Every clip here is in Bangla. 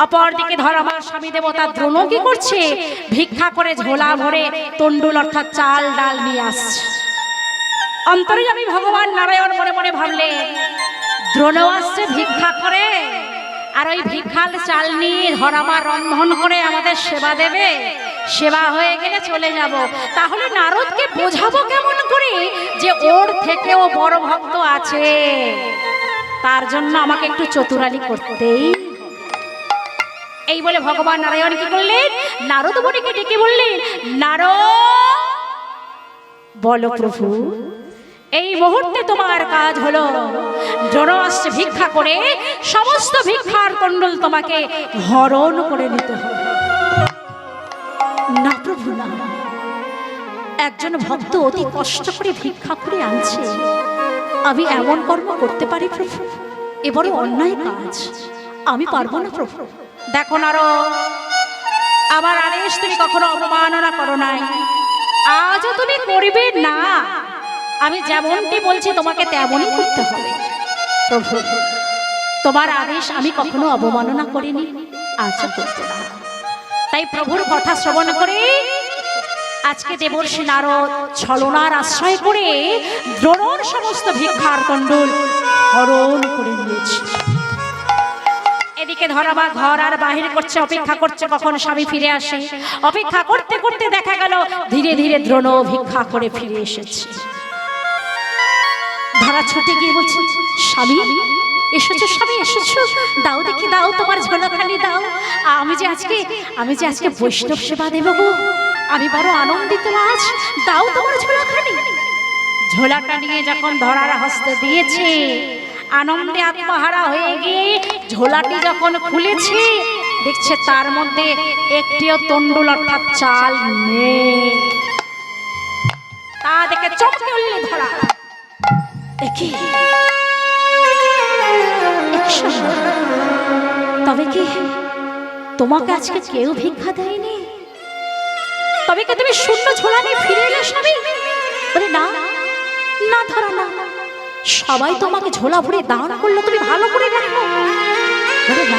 অপরদিকে ধরামার স্বামী দেবতা দ্রোণ কি করছে? ভিক্ষা করে ঝোলা ভরে তন্ডুল অর্থাৎ চাল ডাল নিয়ে আসছে। অন্তর্যামী ভগবান নারায়ণ মনে মনে ভাবলেন, দ্রোণ আসছে ভিক্ষা করে, আর ওই ভিক্ষাল চাল নিয়ে ধরামা রন্ধন করে আমাদের সেবা দেবে। সেবা হয়ে গেলে চলে যাব। তাহলে নারদকে বোঝাবো কেমন করে যে ওর থেকেও বড় ভক্ত আছে? তার জন্য আমাকে একটু চতুরালি করতেই। এই বলে ভগবান নারায়ণ কি করলেন? নারদ মুনিকে ডেকে বললেন, নারদ বলো প্রভু, এই মুহূর্তে তোমার কাজ হলো দ্রোণ আসছে ভিক্ষা করে, সমস্ত ভিক্ষার কন্ডল তোমাকে হরণ করে নিতে হবে। না প্রভু না, একজন ভক্ত অতি কষ্ট করে ভিক্ষা করে আনছে, আমি এমন কর্ম করতে পারি প্রভু? এ বড় অন্যায় কাজ, আমি পারবো না প্রভু। দেখো নারদ, আমার আদেশ তুমি কখনো অবমাননা করো নাই, আজও তুমি করবে না। আমি যেমনটি বলছি তোমাকে তেমনই করতে হবে প্রভু। তোমার আদেশ আমি কখনো অবমাননা করিনি, আজও করতে না। তাই প্রভুর কথা শ্রবণ করে আজকে দেবর্ষি নারদ ছলনার আশ্রয় করে দ্রোণর সমস্ত ভিক্ষার কন্ডল হরণ করে নিয়েছে। এদিকে ধরামা ঘর আর বাহির করছে, অপেক্ষা করছে কখন স্বামী ফিরে আসে। অপেক্ষা করতে করতে দেখা গেল ধীরে ধীরে দ্রোণ ভিক্ষা করে ফিরে এসেছে। ধরা ছুটে গিয়ে বলছে, স্বামী এসেছো, স্বামী এসেছো, দাও দেখি, দাও তোমার ঝোলাখানি দাও। আমি যে আজকে বৈষ্ণব সেবা দেব গো, আমি বড় আনন্দিত আজ, দাও তোমার ঝোলাখানি। ঝোলাটা নিয়ে যখন ধরার হস্তে দিয়েছে, আনন্দে আত্মহারা হয়ে গিয়ে ঝোলাটি যখন খুলেছে, দেখছে তার মধ্যে একটিও তন্ডুল অর্থাৎ চাল নেই। তা দেখে চমকে উঠল ধরা, তবে কি তোমাকে আজকে কেউ ভিক্ষা দেয়নি? তবে কি তুমি শূন্য ঝোলা নিয়ে ফিরে এলে স্বামী? বলে না না ধরা না, সবাই তোমাকে ঝোলা ভরে দান করলো, তুমি ভালো করে রাখো। বলে না,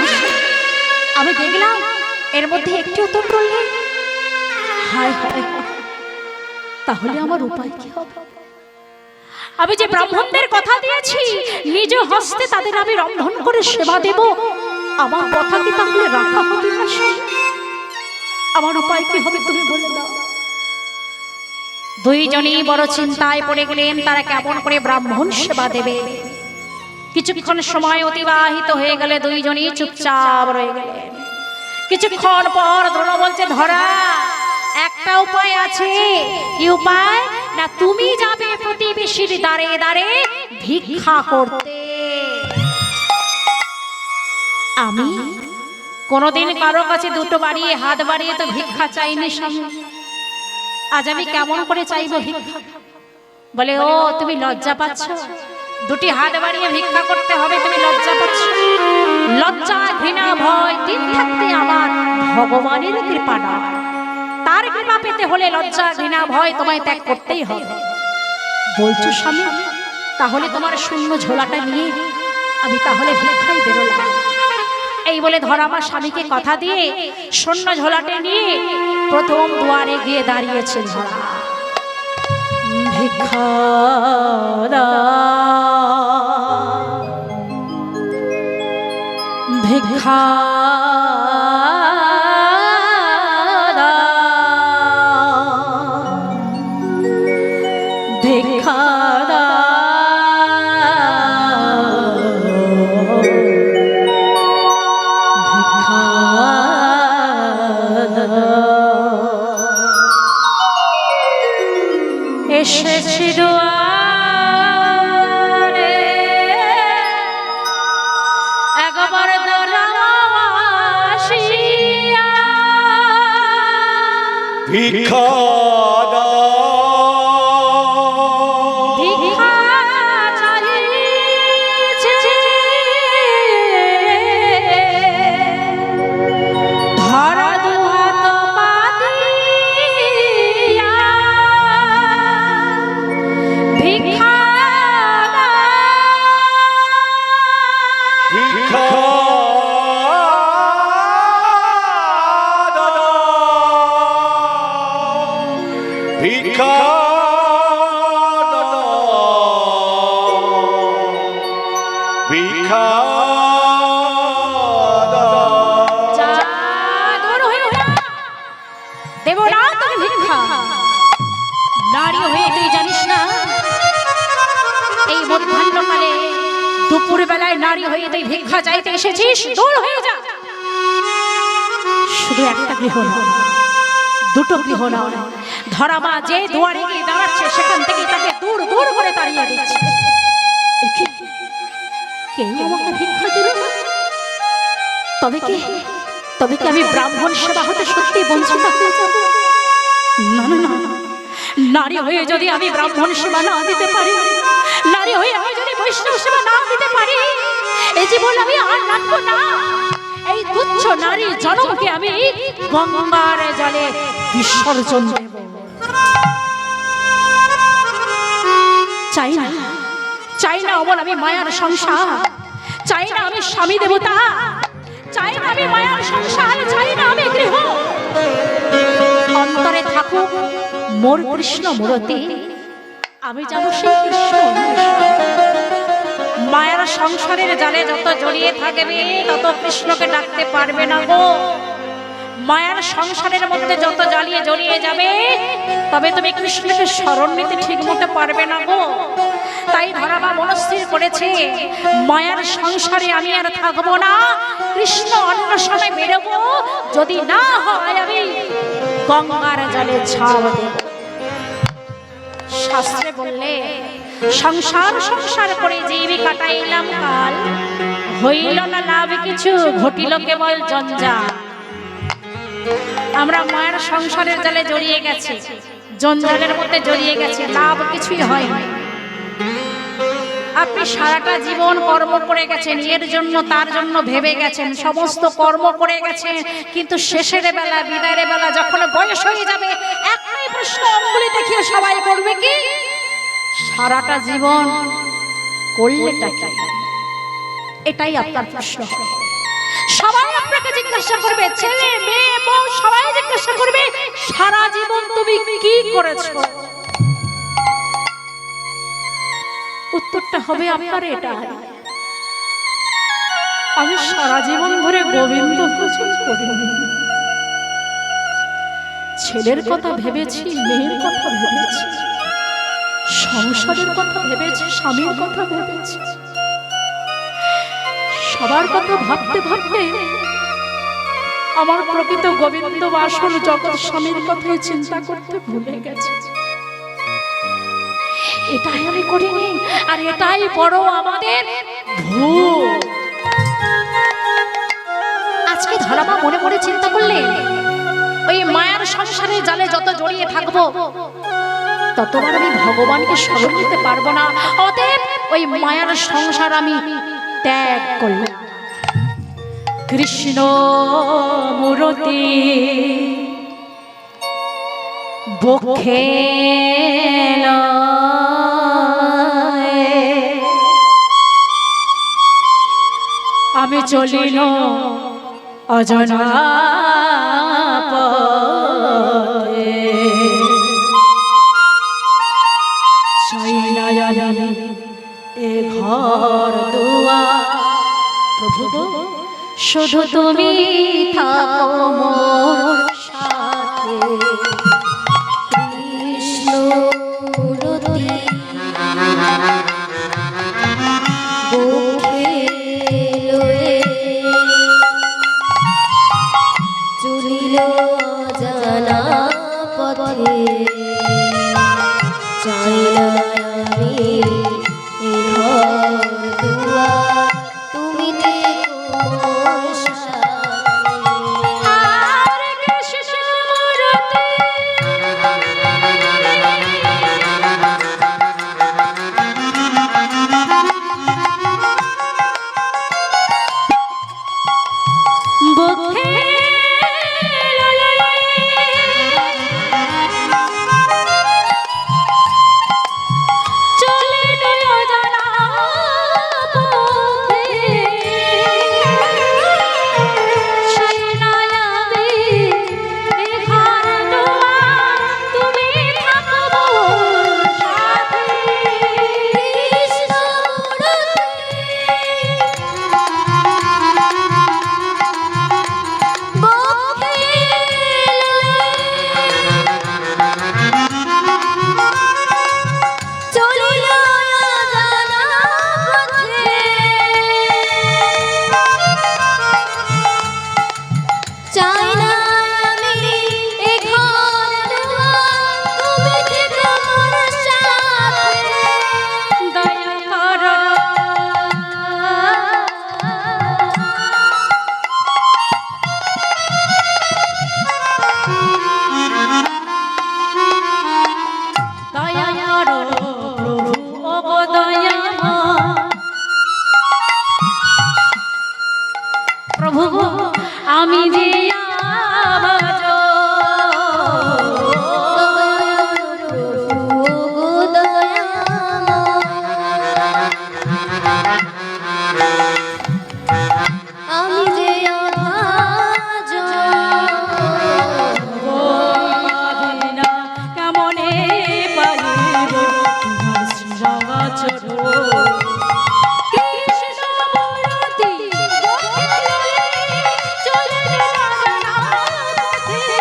আমি দেখলাম এর মধ্যে একটিও তন্ডুল নেই। হায় হায়, তাহলে আমার উপায় কি হবে? আমি যে ব্রাহ্মণদের কথা দিয়েছি নিজ হস্তে তাদের আমি রন্ধন করে সেবা দেব, আমার কথা কি তাহলে রাখা হবে না? আমার উপায় কি হবে তুমি বলে দাও। দুইজনই বড় চিন্তায় পড়ে গেলেন, তারা কেমন করে ব্রাহ্মণ সেবা দেবে। কিছুক্ষণ সময় অতিবাহিত হয়ে গেলে দুইজনই চুপচাপ রয়ে গেলেন। কিছুক্ষণ পর দ্রোণ বলছে, ধরা একটা উপায় আছে। কি উপায়? না তুমি যাবে প্রতিবেশীর দ্বারে দ্বারে ভিক্ষা করতে। আমি কোনদিন কারো কাছে দুটো বাড়িয়ে হাত বাড়িয়ে তো ভিক্ষা চাইনি স্বামী, আজ আমি কেমন করে চাইবো ভিক্ষা? বলে ও তুমি লজ্জা পাচ্ছ? দুটি হাত বাড়িয়ে ভিক্ষা করতে হবে, তুমি লজ্জা পাচ্ছ? লজ্জা ঘৃণা ভয় তিন থাকতে আমার ভগবানের কৃপা না, তার কৃপা পেতে হলে লজ্জা ঘৃণা ভয় তোমায় ত্যাগ করতেই হবে। বলছো স্বামী, তাহলে তোমার শূন্য ঝোলাটা নিয়ে আমি তাহলে ভিক্ষাই বেরোলাম। এই বলে ধরা আমার স্বামীকে কথা দিয়ে শূন্য ঝোলাটা নিয়ে প্রথম দুয়ারে গিয়ে দাঁড়িয়েছে ধরা। ভিক্ষা ভিক্ষা এসেছি দুয়ারে একবার দরাসিয়া ভিক্ষা ভিক্ষা ভিক্ষা দেব না তোকে ভিক্ষা। নারী হয়ে তুই জানিস না এই মধ্যাহ্নকালে দুপুর বেলায় নারী হয়ে তুই ভিক্ষা চাইতে এসেছিস? দূর হয়ে যা। শুধু একটা গৃহ না, দুটো গৃহ না, ধরামা যে দুয়ারে গিয়ে দাঁড়াচ্ছে সেখান থেকে তাকে দূর দূর করে তাড়িয়ে দিচ্ছে। কেউ আমাকে ভিক্ষা দিবে না? তবে কি আমি ব্রাহ্মণ সেবা হতে সত্যি বঞ্চিত হয়ে যাব? না না না, নারী হয়ে যদি আমি ব্রাহ্মণ সেবা না দিতে পারি, নারী হয়ে আমি যদি বৈষ্ণব সেবা না দিতে পারি, এই জীবন আমি আর রাখবো না। এই তুচ্ছ নারী জনমকে আমি গঙ্গার জলে বিসর্জন দেব। চাই না অমল আমি মায়ার সংসার, চাই না আমি স্বামী দেবতা, চাই না আমি মায়ার সংসার, চাই না আমি গৃহ। অন্তরে থাকুক মোর কৃষ্ণ মূরতি, আমি জানো সেই কৃষ্ণ। মায়ার সংসারের জালে যত জড়িয়ে থাকবে তত কৃষ্ণকে ডাকতে পারবে না গো। মায়ার সংসারের মধ্যে যত জ্বালিয়ে জড়িয়ে যাবে তবে তুমি কৃষ্ণকে স্মরণ নিতে ঠিক মতো পারবে না গো। তাই ধরাবা মনস্থির করেছে মায়ার সংসারে আমি আর থাকবো না, কৃষ্ণ অন্বেষণে বেরোবো। যদি না হয় আমি গঙ্গার জলে ঝাঁপ দেব। শাস্ত্রে বললে সংসার করে জীবিকা কাটাইলাম কাল, হইল না লাভ কিছু, ঘটিল কেবল জঞ্জাল। আমরা মায়ের সংসারের জালে জড়িয়ে গেছি, জঞ্জালের মধ্যে জড়িয়ে গেছি, লাভ কিছুই হয়নি। আপনি সারাটা জীবন কর্ম করে গেছেন, এর জন্য তার জন্য ভেবে গেছেন, সমস্ত কর্ম করে গেছেন, কিন্তু শেষের বেলা বিদায়ের বেলা যখন বয়স হয়ে যাবে একটাই প্রশ্ন অঙ্গুলি দেখিয়ে সবাই করবে কি, সারাটা জীবন করলেটা কি? এটাই আপনার প্রশ্ন। সবাই আপনাকে জিজ্ঞাসা করবে, ছেলে মেয়ে বউ সবাই জিজ্ঞাসা করবে সারা জীবন তুমি কি করেছো? উত্তরটা হবে আপনার এটা, আমি সারা জীবন ধরে গোবিন্দ ভজন করিনি। ছেলের কথা ভেবেছি, মেয়ের কথা ভেবেছি, সংসারের কথা ভেবেছি, স্বামীর কথা ভেবেছি, সবার কথা ভাবতে ভাবতে আমার প্রকৃত গোবিন্দ বাসন জগৎ স্বামীর কথাই চিন্তা করতে ভুলে গেছে। এটাই আমি করিনি, আর এটাই বড় আমাদের ভুল। আজকে ধরামা মনে মনে চিন্তা করলেন ওই মায়ার সংসারের জালে যত জড়িয়ে থাকবো ততবার আমি ভগবানকে স্মরণ করতে পারবো না। অতএব ওই মায়ার সংসার আমি ত্যাগ করলাম। কৃষ্ণ মূরতি বক্ষে আমি চলিল অজনা পথে, এ ঘর দুয়ার প্রভু শুধু তুমি থাকো মোর সাথে। কৃষ্ণ মূরতি বুকে লয়ে চলিল জানা পথে, চাই না আমি এ ঘর দুয়ার, তুমি দেখো মোর সাথে। হরে কৃষ্ণ মূরতি বুকে তুমি থাকো আমি যে আবাজ আমি যে আভাজ বাঁধিনা কেমনে পাইব তোমার শ্রীরাগাচর কৃষ্ণমূর্তি চলে না পথে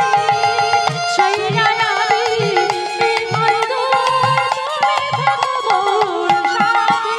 সেই আমি ভগবান সাথী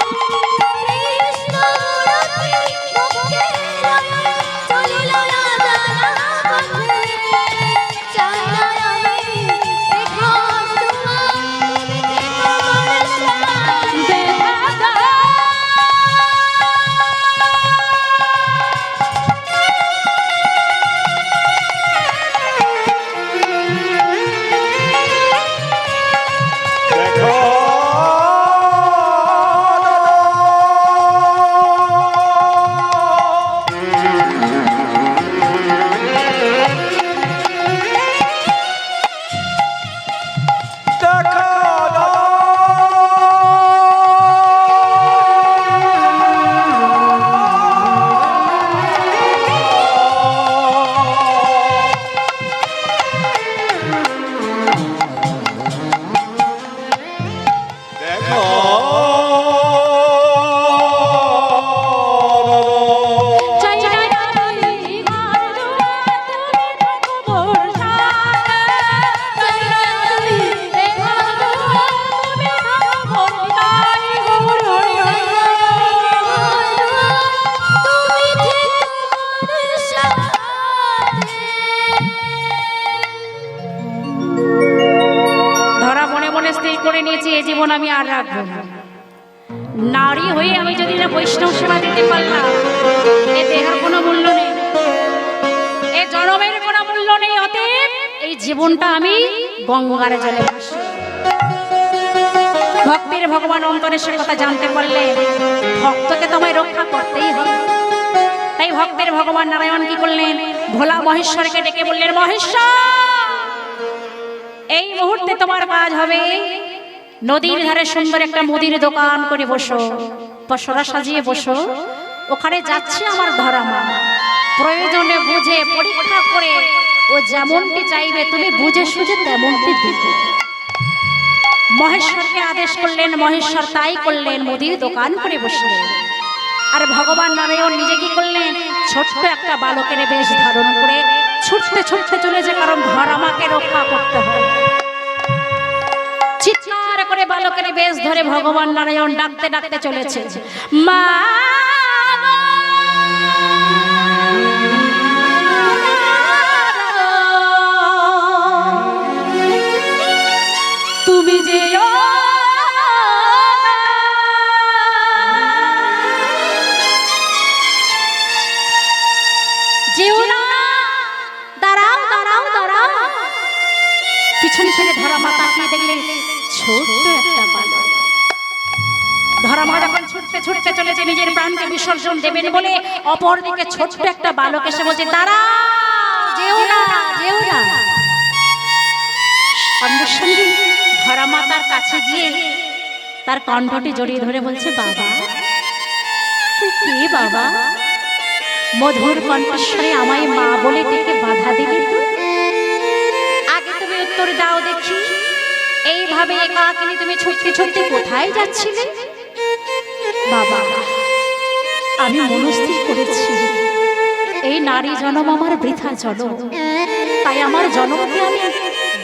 ধরা মনে মনে স্থির করে নিয়েছি এই জীবন আমি আর রাখবো না। নারী হয়ে আমি যদি না বৈষ্ণব সেবা দিতে পারলাম, এ দেহের কোনো মূল্য নেই, এ জনমের কোনো মূল্য নেই। অতএব এই জীবনটা আমি গঙ্গার জলে ভাসি। ভক্তির ভগবান অন্তরেশ্বর কথা জানতে পারলে ভক্তকে তোমায় রক্ষা করতেই হবে। তাই ভক্তের ভগবান নারায়ণ কি করলেন? ভোলা মহেশ্বরকে ডেকে বললেন, মহেশ্বর এই মুহূর্তে তোমার কাজ হবে নদীর ধারে সুন্দর একটা মুদির দোকান করে বসো, পসরা সাজিয়ে বসো। ওখানে যাচ্ছে আমার ধরা মা, প্রয়োজনে বুঝে পরীক্ষা করে ও যেমনটি চাইবে তুমি বুঝে সুঝে তেমনটি দিবে। মহেশ্বরকে আদেশ করলেন, মহেশ্বর তাই করলেন, মুদির দোকান করে বসলেন। আর ভগবান নারায়ণ নিজে কি করলেন? ছোট্ট একটা বালকের বেশ ধারণ করে ছুটতে ছুটতে চলেছে, কারণ ধরা মাকে রক্ষা করতে হবে। চিৎকার করে বালকের বেশ ধরে ভগবান নারায়ণ ডাকতে ডাকতে চলেছে, মা তুমি যে পিছনে ছেড়ে ধরা মা তাকিয়ে দেখলেন ছোট্ট একটা বালক। ধরা মা যখন ছুটতে ছুটতে চলেছে নিজের প্রাণকে বিসর্জন দেবেন বলে, অপরদিকে ছোট্ট একটা বালক এসে বলছে, দাঁড়া, যেও না, যেও না। সঙ্গে সঙ্গে ধরা মা তার কাছে গিয়ে তার কণ্ঠটি জড়িয়ে ধরে বলছে, বাবা তুই কে বাবা? মধুর কণ্ঠস্বরে আমায় মা বলে ডেকে বাধা দিলি তুই। আগে তুমি উত্তর দাও দেখি, এইভাবে একাকিনী তুমি ছুটতে ছুটতে কোথায় যাচ্ছিলে? বাবা আমি মনস্থির করেছি এই নারী জনম আমার বৃথা জনম, তাই আমার জনমকে আমি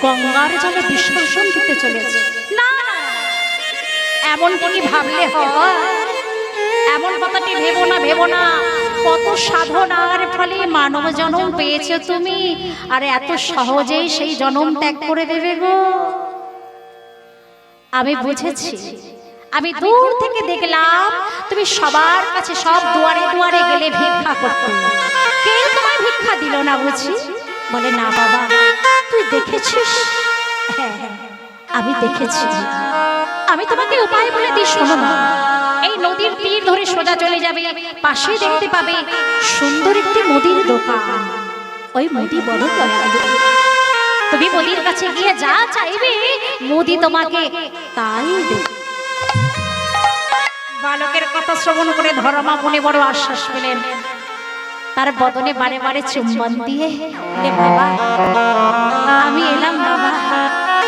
গঙ্গার জলে বিসর্জন দিতে চলেছি। না এমন কি ভাবলে হয়? এমন কথাটি ভেবো না, ভেবো না। কত সাধনার ফলে মানব জনম পেয়েছো তুমি, আর এত সহজেই সেই জনম ত্যাগ করে দেবে গো? আমি বুঝেছি, আমি দূর থেকে দেখলাম তুমি সবার কাছে সব দুয়ারে দুয়ারে গেলে ভিক্ষা করতে, কেউ তোমায় ভিক্ষা দিল না বুঝি? বলে না বাবা তুই দেখেছিস? হ্যাঁ আমি দেখেছি। আমি তোমাকে উপায় বলে দিই, শোনো না। এই নদীর তীর ধরে সোজা চলে যাবে, পাশে দেখতে পাবে সুন্দর একটি মুদির দোকান। ওই মোদি বড় দয়ালু, তুমি মোদির কাছে গিয়ে যা চাইবে মোদি তোমাকে তাই দেবে। বালকের কথা শ্রবণ করে ধর্মা মনে বড় আশ্বাস পেলেন। তার বদনে বারে বারে চুম্বন দিয়ে, রে বাবা আমি এলাম বাবা,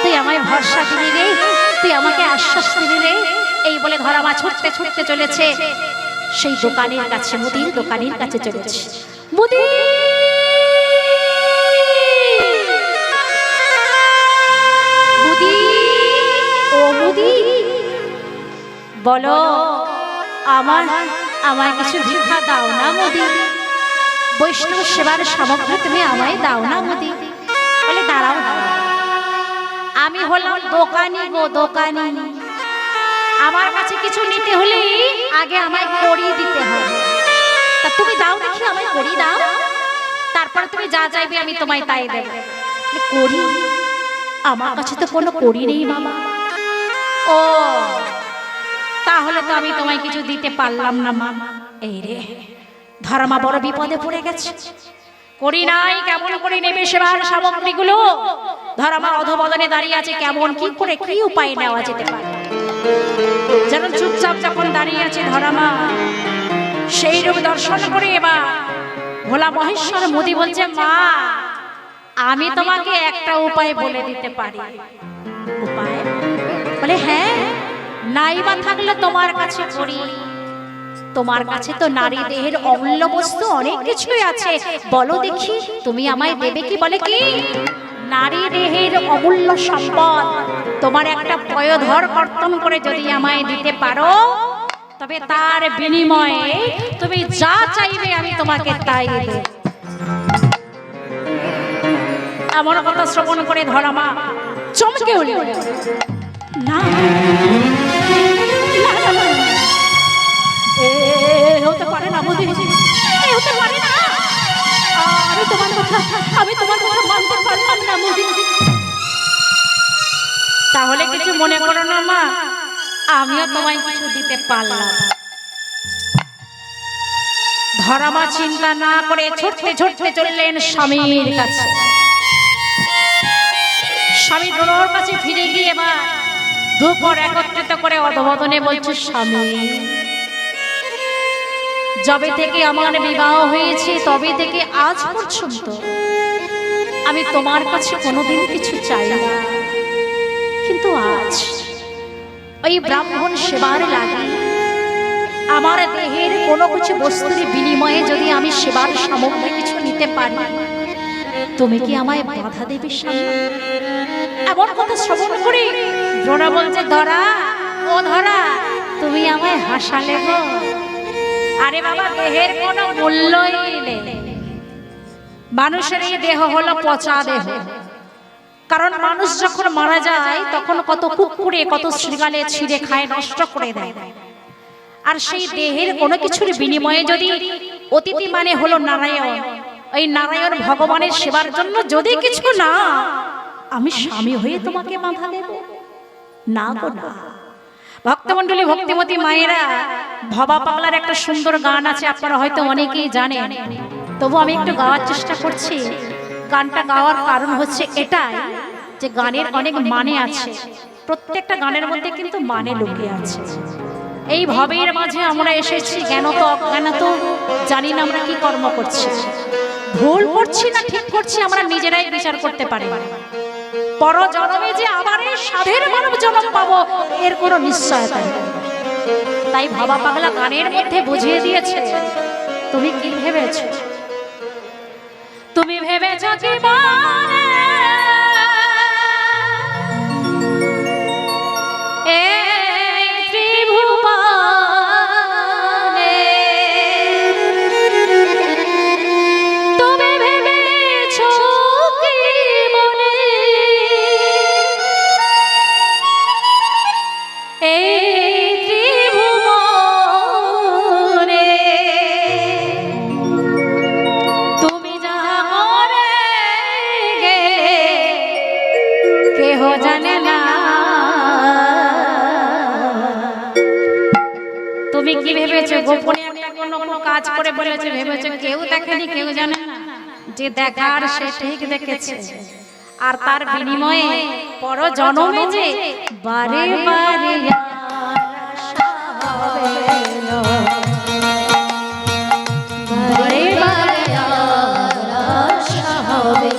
তুই আমায় ভরসা দিলি রে, তুই আমাকে আশ্বাস দিলি রে। এই বলে ধর্মা ছুটতে ছুটতে চলেছে সেই দোকানের কাছে, মুদির দোকানের কাছে চলেছে। মুদি মুদি, ও মুদি বলো, আমায় কিছু ভিক্ষা দাও না মুদি, বৈষ্ণব সেবার সামগ্রী তুমি আমায় দাও না মুদি। বলে দাঁড়াও, আমি হলাম দোকানি গো, দোকানি। আমার কাছে কিছু নিতে হলে আগে আমায় কড়ি দিতে হবে। তা তুমি দাও দেখি, আমায় করি দাও, তারপর তুমি যা চাইবে আমি তোমায় তাই দেব। করি? আমার কাছে তো কোনো করি নেই বাবা। ও তাহলে তো আমি তোমায় কিছু দিতে পারলাম না মা। এই রে, ধর্মা বড় বিপদে পড়ে গেছে। করি নাই, কেমন করে নেবে সেবার সামগ্রীগুলো? ধর্মা অধবদনে দাঁড়িয়ে আছে, কেমন কি করে কি উপায় নেওয়া যেতে পারে? যেন চুপচাপ যখন দাঁড়িয়ে আছে ধর্মা, সেই রূপ দর্শন করে এবার ভোলা মহেশ্বর মোদি বলছে, মা আমি তোমাকে একটা উপায় বলে দিতে পারি। উপায়? বলে হ্যাঁ, নাইবা থাকলে তোমার কাছে করি। তোমার কাছে তো নারী দেহের অমূল্য বস্তু অনেক কিছুই আছে, বলো দেখি তুমি আমায় দেবে কি? বলে কি, নারী দেহের অমূল্য সম্পদ তোমার একটা পয়ধর কর্তন করে যদি আমায় দিতে পারো, তবে তার বিনিময়ে তুমি যা চাইবে আমি তোমাকে তাই দেব। এমন কথা শ্রবণ করে ধর্মা চমকে উঠল। না হতে পারে না মোদি, হতে পারে না। আমি তোমার কথা মানতে পারলাম না মোদি। তাহলে কিছু মনে করো না মা, আমিও তোমায় কিছু দিতে পারলাম। ধর্মা চিন্তা না করে ছুটতে ছুটতে চললেন স্বামীর কাছে। স্বামী দ্রোণর কাছে ফিরে গিয়ে এবার দুপুর একত্রিত করে অধবদনে বলছে, স্বামী যবে থেকে আমার বিবাহ হয়েছে তবে থেকে আজ পর্যন্ত আমি তোমার কাছে কোনোদিন কিছু চাই না, কিন্তু আজ ওই ব্রাহ্মণ সেবার লাগে আমার দেহের কোনো কিছু বস্তুর বিনিময়ে যদি আমি সেবার সামগ্রী কিছু নিতে পারি, তুমি কি আমায় বাধা দেবে স্বামী? এমন কথা শ্রবণ করে দ্রোণা বলছে, ধরা ও ধরা, তুমি আমায় হাসালে গো। আরে বাবা, দেহের কোনো মূল্যই নেই। মানুষের এই দেহ হলো পচা দেহ। কারণ মানুষ যখন মারা যায় তখন কত কুকুরে কত শৃগালে ছিঁড়ে খায়, নষ্ট করে দেয়। আর সেই দেহের কোনো কিছুর বিনিময়ে যদি অতিথি মানে হলো নারায়ণ, ওই নারায়ণ ভগবানের সেবার জন্য যদি কিছু না, আমি স্বামী হয়ে তোমাকে বাধা দেব না গো না। ভক্তমণ্ডলী, ভক্তিমতী মায়েরা, ভবা পাগলার একটা সুন্দর গান আছে, আপনারা হয়তো অনেকেই জানেন, তবু আমি একটু গাওয়ার চেষ্টা করছি। গানটা গাওয়ার কারণ হচ্ছে এটাই যে গানের অনেক মানে আছে, প্রত্যেকটা গানের মধ্যে কিন্তু মানে লুকিয়ে আছে। এই ভবের মাঝে আমরা এসেছি, জ্ঞানত অজ্ঞানত জানি না আমরা কি কর্ম করছি, ভুল করছি না ঠিক করছি আমরা নিজেরাই বিচার করতে পারি। পর জন্মে যে আবার এই সাধের মানব জন্ম পাবো এর কোনো নিশ্চয়তা নেই। তাই ভবা পাগলা গানের মধ্যে বুঝিয়ে দিয়েছে, তুমি কি ভেবেছো? তুমি ভেবেছো জীবনে গোপনে কোনো কাজ করে বলেছে, ভেবেছে কেউ দেখেনি, কেউ জানে না, যে দেখার সে ঠিক দেখেছে, আর তার বিনিময়ে পর জনমে যে বারে বারে বারে বারে আশা হবে।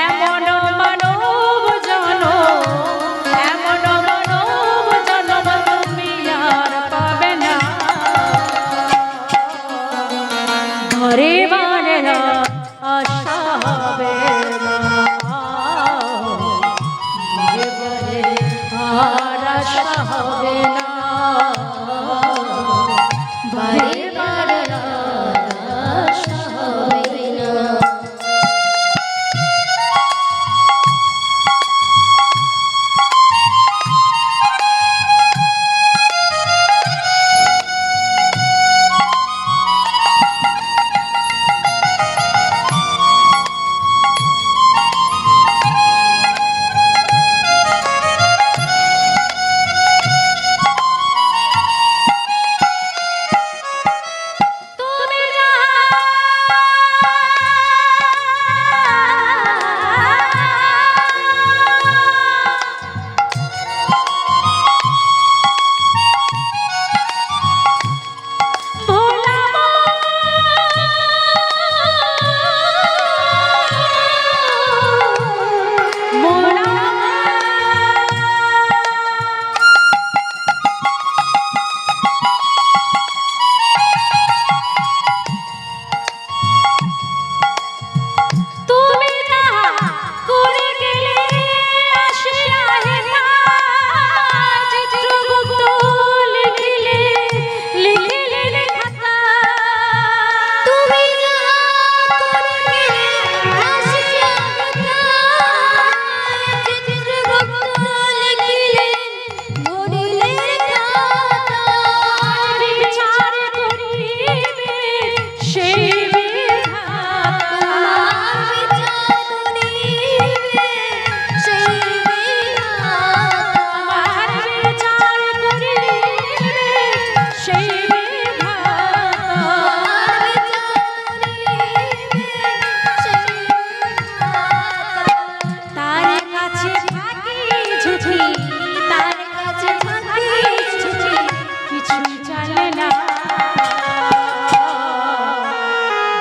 এমন মানব জনম, এমন মানব জনম তুমি আর পাবে না, বারে বারে আশা হবে না, বারে বারে আর আশা হবে না, বারে বারে আশা হবে না।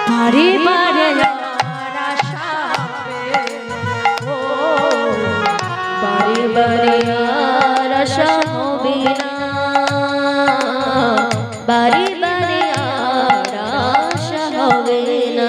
বারে বারে আর আশা হবে, ও বারে বারে আর আশা হবে না, বারে বারে আর আশা হবে না।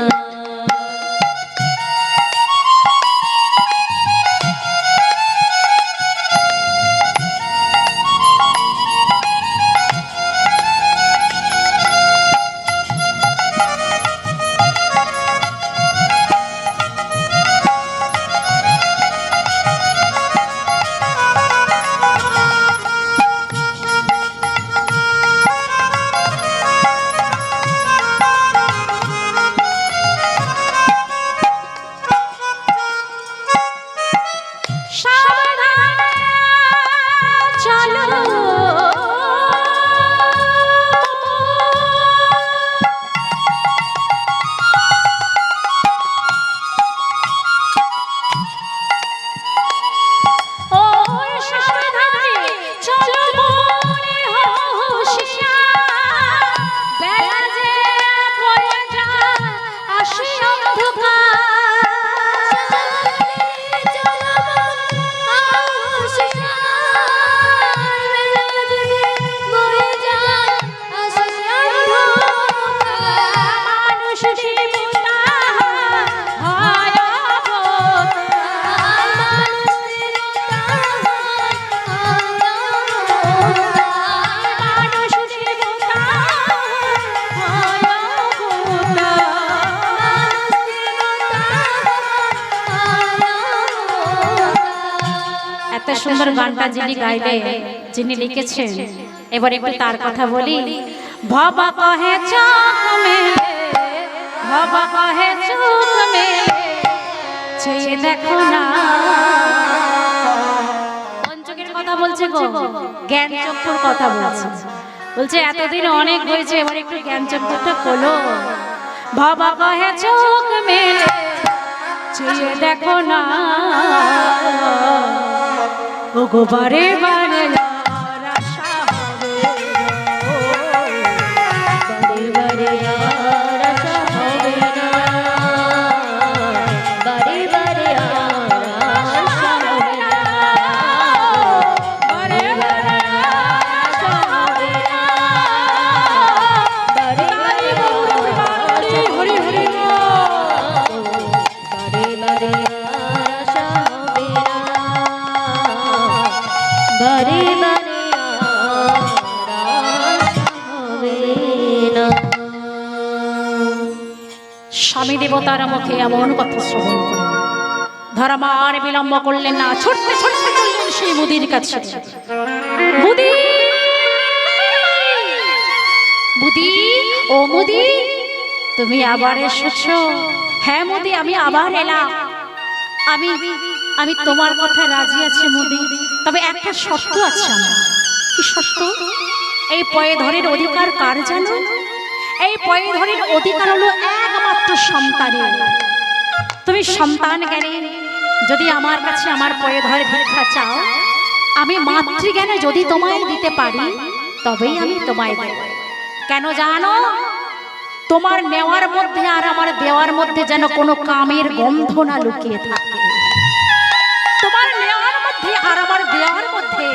সুন্দর গানটা যিনি গাইলে, যিনি লিখেছেন, এবার একটু তার কথা বলি। ভবা কহে চোখ মেলে, ভবা কহে চোখ মেলে, চেয়ে দেখো না। কোন চোখের কথা বলছে গো? জ্ঞান চক্ষুর কথা বলছে। বলছে এতদিন অনেক হয়েছে, এবার একটু জ্ঞান চক্ষুটা খোলো। বাবা কহে চোখ মেলে চেয়ে দেখো না ও গো বারে বারে আর আশা হবে বারে বারে আর আশা হবে না, বারে বারে আর আশা হবে না, বারে বারে আর আশা হবে না, বারে বারে হরি হরি বারে বারে আর আশা হবে না, বারে বারে আর আশা হবে না। স্বামী দেবতার মুখে এমন কথা শ্রবণ করে ধর্মা আর বিলম্ব করলেন না, ছুটতে ছুটতে চললেন সেই মুদির কাছে। মুদি মুদি ও মুদি, তুমি আবার এসেছো? হ্যাঁ মুদি, আমি আবার এলাম। আমি আমি তোমার কথা রাজি আছি মুদি, তবে একটা শর্ত আছে আমার। কি শর্ত? এই পয়ে ধরের অধিকার কার জানো? এই পয়ে ধরের অধিকার হলো একমাত্র সন্তানের। তুমি সন্তান জ্ঞানে যদি আমার কাছে আমার পয়ে ধরে ভিক্ষা চাও, আমি মাতৃজ্ঞানে যদি তোমায় দিতে পারি তবেই আমি তোমায় দেব। কেন জানো? তোমার নেওয়ার মধ্যে আর আমার দেওয়ার মধ্যে যেন কোনো কামের গন্ধ না লুকিয়ে থাকে। তোমার নেওয়ার মধ্যে আর আমার দেওয়ার মধ্যে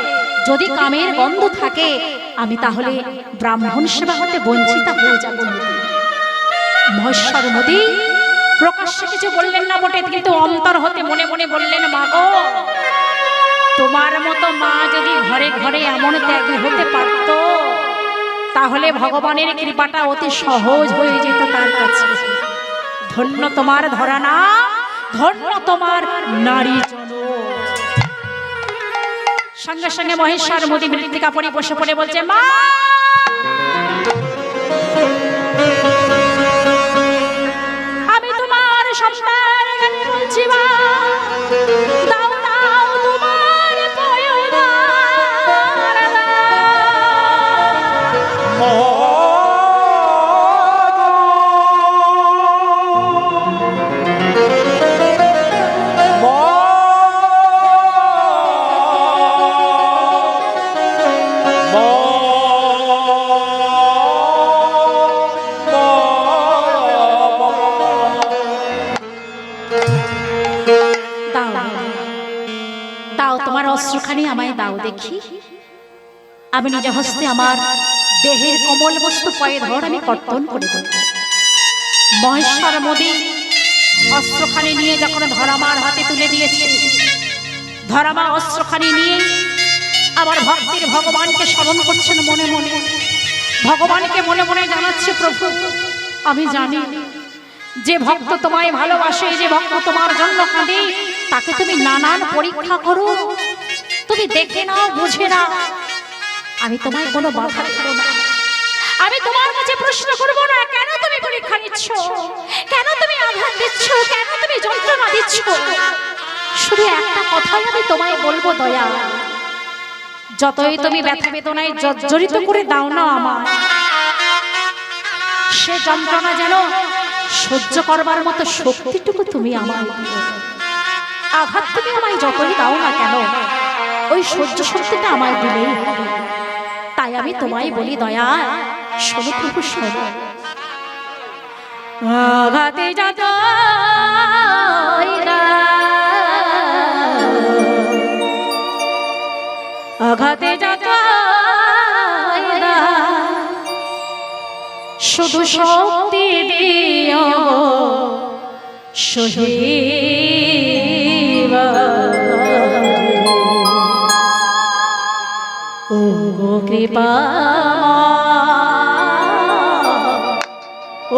যদি কামের গন্ধ থাকে, আমি তাহলে ব্রাহ্মণ সেবা হতে বঞ্চিত হয়ে যাব। মহেশ্বর মোদী প্রকাশ্যে কিছু বললেন না বটে, কিন্তু অন্তর হতে মনে মনে বললেন, মা গো, তোমার মতো মা যদি ঘরে ঘরে এমন ত্যাগী হতে পারত, তাহলে ভগবানের কৃপাটা অতি সহজ হয়ে যেত তার কাছে। ধন্য তোমার ধরানা, ধন্য তোমার নারী জন। সঙ্গে সঙ্গে মহেশ্বর মোদী মৃত্তিকা পরে বসে পড়ে বলছে, মা আমি তোমার সন্তান জ্ঞানে বলছি, মা দাও দাও তোমার পয়দার দাও। দাও তোমার অস্ত্রখানি আমায় দাও দেখি, আমি নিজ হস্তে আমার দেহের কোমল বস্তু পয়ে ধর আমি কর্তন করে দেব। মহেশ্বর মোদী অস্ত্রখানি নিয়ে যখন ধরামার হাতে তুলে দিয়েছে, ধরামা অস্ত্রখানি নিয়ে আবার ভক্তির ভগবানকে স্মরণ করছেন মনে মনে। ভগবানকে মনে মনে জানাচ্ছে, প্রভু আমি জানি যে ভক্ত তোমায় ভালোবাসে, যে ভক্ত তোমার জন্য কাঁদে, তাকে তুমি নানান পরীক্ষা করো, তুমি দেখে নাও, বুঝে নাও। আমি তোমায় কোনো বাধা দেব না, আমি তোমার কাছে প্রশ্ন করব না কেন তুমি পরীক্ষা নিচ্ছ, কেন তুমি আঘাত দিচ্ছ, কেন তুমি যন্ত্রণা দিচ্ছ। শুধু একটা কথাই আমি তোমায় বলবো, দয়া, যতই তুমি ব্যথা বেদনায় জর্জরিত করে দাও না আমার, সে যন্ত্রণা যেন সহ্য করবার মতো শক্তিটুকু তুমি আমায় দিও। আঘাত তুমি আমায় যতই দাও না কেন, ওই সহ্য শক্তিটা আমায় দিলেই হবে। তাই আমি তোমায় বলি, দয়া শোনো প্রভু, শোনো। আঘাতে যত আঘাতে যত শুধু শক্তি দিও সহিবা, ও গো কৃপা,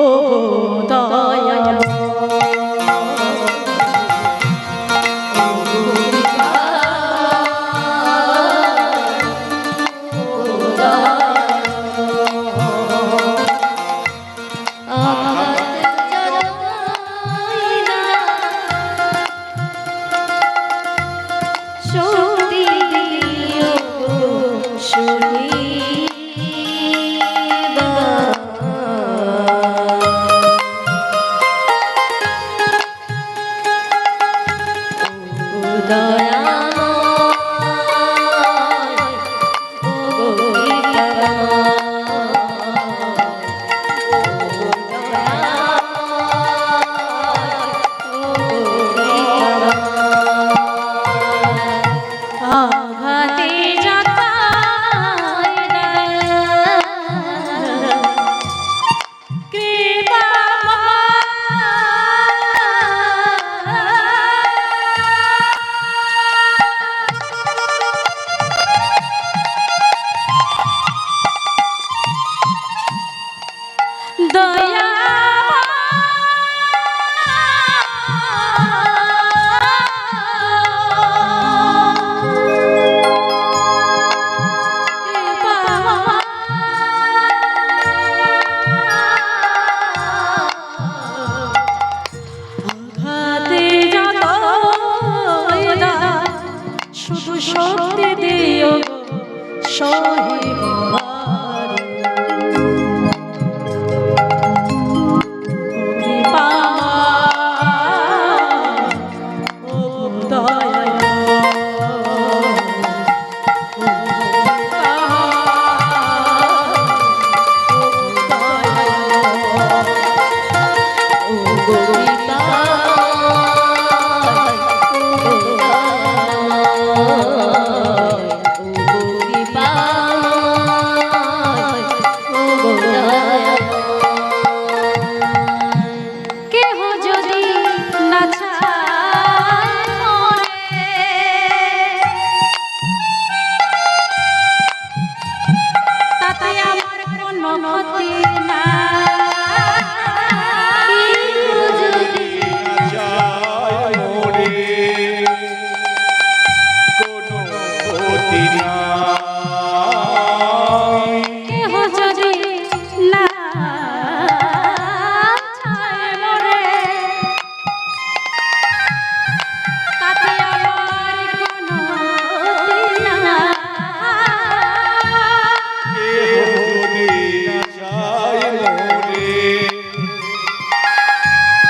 ও দয়া, শক্তি দিও সহিব কৃপা ও দয়াল কেহ যদি না চায় মরে, তাতে আমার কোনো ক্ষতি নাই। কেহ যদি যায় মোরে কোনো ক্ষতি নাই। কেহ যদি না চায় মরে, তাতে আমার কোনো ক্ষতি নাই। কেহ যদি না যায় মোরে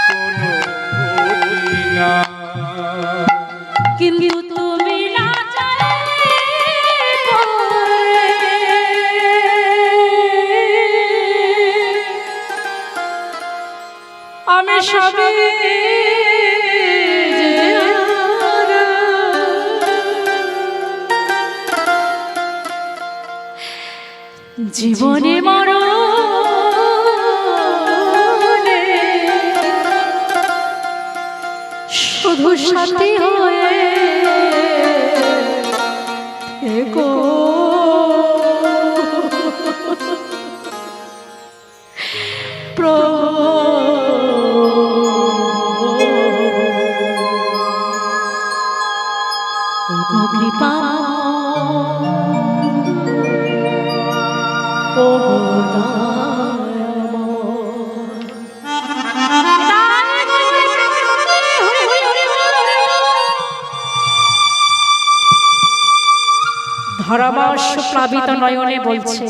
কোনো ক্ষতি নাই। কিন্তু তুমি না চাইলে পরে আমি সবই যে জীবনে মরণে শুধু সাথী হয়ে থেকো। প্রভু কৃপা ও ধরাবাস প্লাবিত নয়নে বলছে